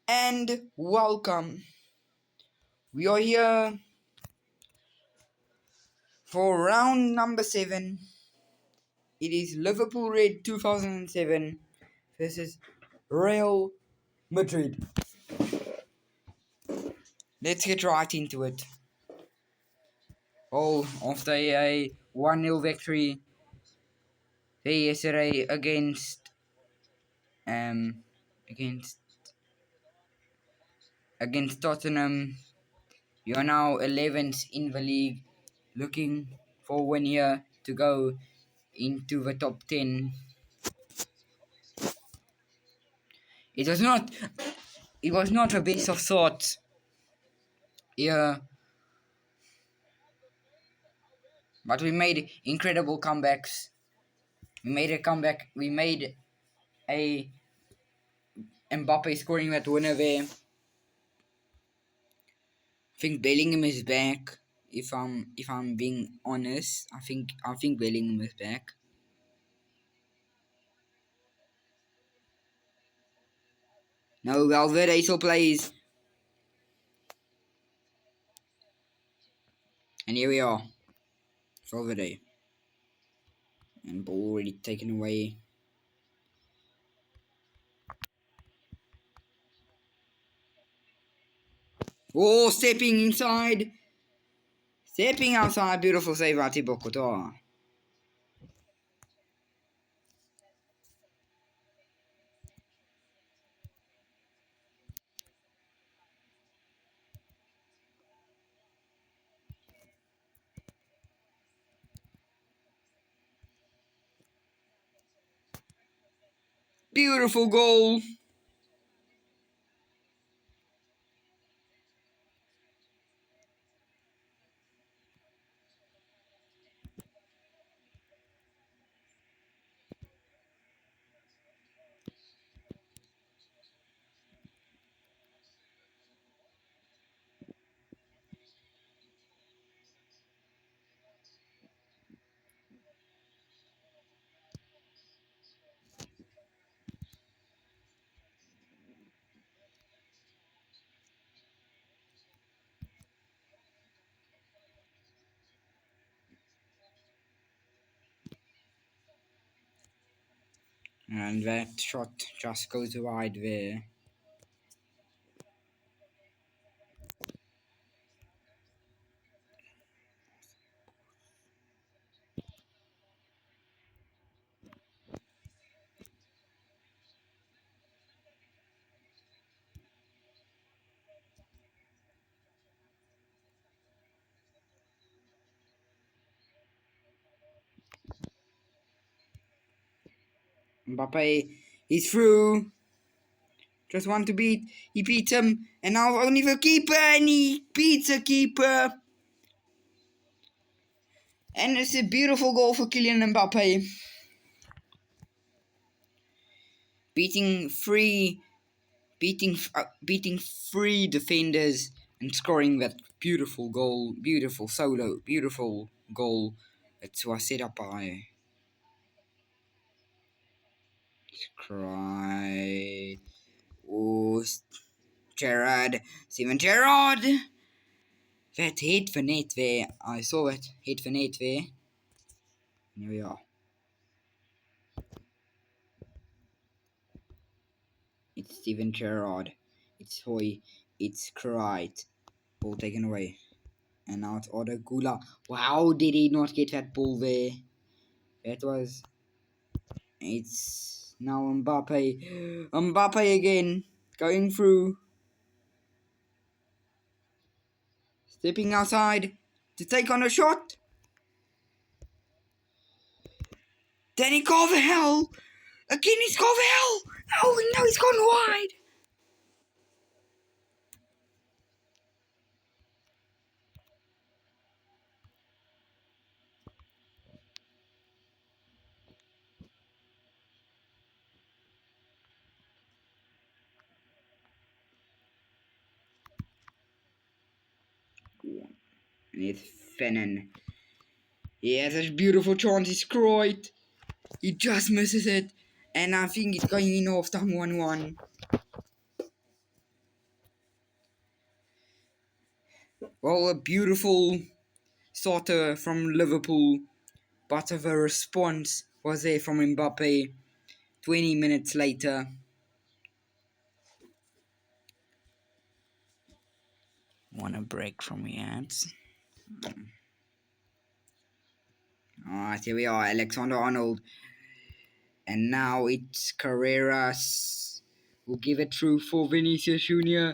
And welcome. We are here for round number 7. It is Liverpool Red 2007 versus Real Madrid. Let's get right into it. After a 1-0 victory there yesterday um against against Tottenham, you are now 11th in the league, looking for 1 year to go into the top 10. It was not a base of thoughts. Yeah, but we made incredible comebacks. We made a comeback. We made a Mbappe scoring that winner there. I think Bellingham is back. If I'm being honest, I think Bellingham is back. No, Valverde still plays. And here we are. Valverde. And ball already taken away. Oh, stepping inside. Stepping outside. Beautiful save by Thibaut Courtois. Beautiful goal. And that shot just goes wide there. Mbappe is through. Just want to beat. He beats him. And now only the keeper. And he beats the keeper. And it's a beautiful goal for Kylian Mbappe. Beating three defenders and scoring that beautiful goal. Beautiful solo. Beautiful goal. That was set up by Cry. Oh, Gerrard. Steven Gerrard. That hit the net there. I saw it. Hit the net there. Here we are. It's Steven Gerrard. It's Hoy. It's Cried. Ball taken away. And now it's Oda Gula. Wow, did he not get that ball there? It's now Mbappe. Mbappe again. Going through. Stepping outside to take on a shot. Danny Carvajal. Again, it's Carvajal. Oh no, he's gone wide. And it's Fennon. He has a beautiful chance. He's Croyd. He just misses it. And I think it's going in off time 1-1. Well, a beautiful starter from Liverpool, but of a response was there from Mbappe 20 minutes later. Want a break from the ads? Alright, here we are, Alexander-Arnold. And now it's Carreras who give it through for Vinicius Jr.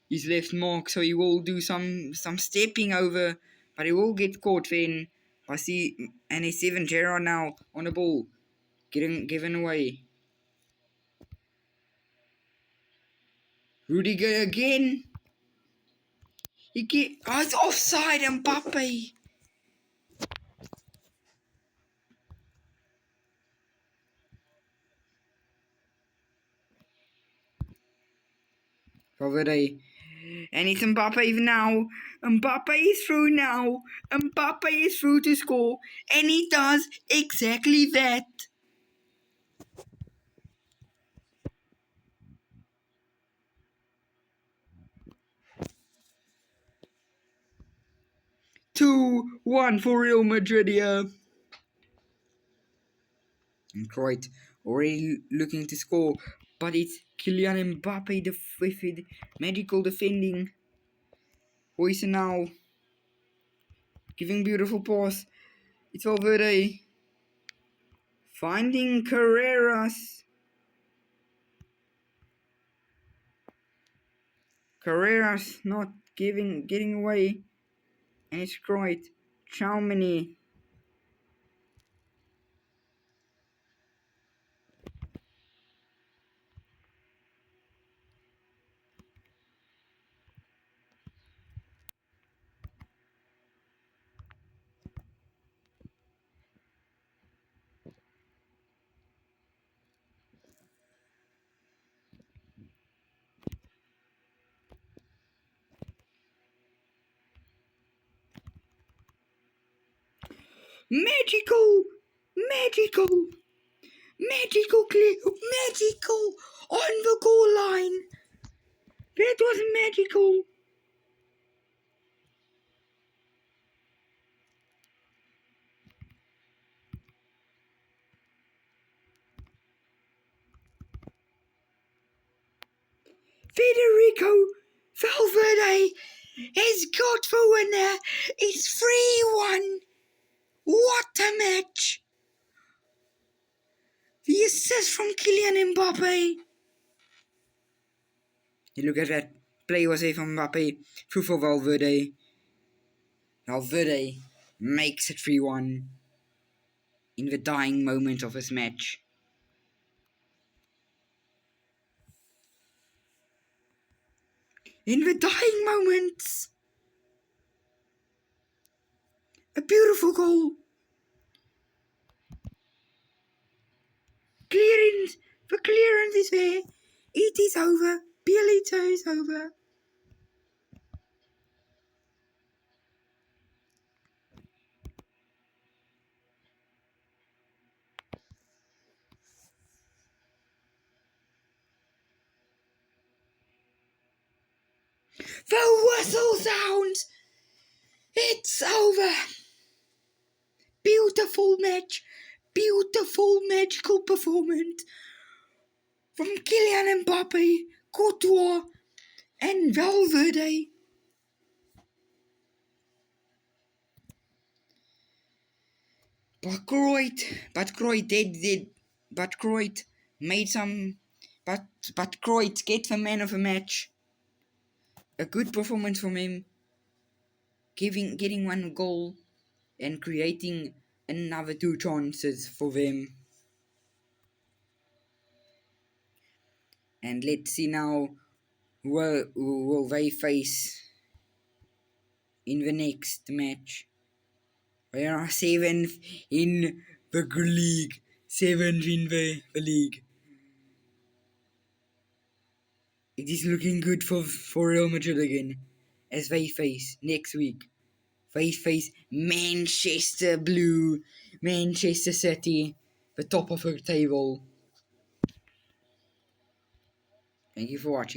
He's left mark, so he will do some stepping over, but he will get caught then. I see, and it's Steven Gerrard now on the ball, given away. Rudiger again. It's offside, Mbappe. Valverde. And it's Mbappe now. Mbappe is through now. Mbappe is through to score. And he does exactly that. Two, 1 for Real Madrid here. And Kroit already looking to score. But it's Kylian Mbappe with magical defending. Hoysen now. Giving beautiful pass. It's Valverde. Finding Carreras. Carreras not getting away. And it's Kroit. Tchouaméni. Magical clear, magical on the goal line. That was magical. Federico Valverde has got the winner. It's 3-1. What a match. The assist from Kylian Mbappe. You look at that. Play was here from Mbappe. Through for Valverde. Valverde makes it 3-1 in the dying moment of his match. In the dying moments. A beautiful goal. Clearance. The clearance is there. It is over. Bielito is over. The whistle sounds. It's over. Beautiful match. Beautiful magical performance from Kylian Mbappe, Courtois, and Valverde. But Kroit made some. But Kroit get the man of the match. A good performance from him, getting one goal and creating another 2 chances for them. And let's see now who will they face in the next match. They are 7th in the league. 7th in the league. It is looking good for Real Madrid again, as they face next week. They face Manchester Blue, Manchester City, the top of the table. Thank you for watching.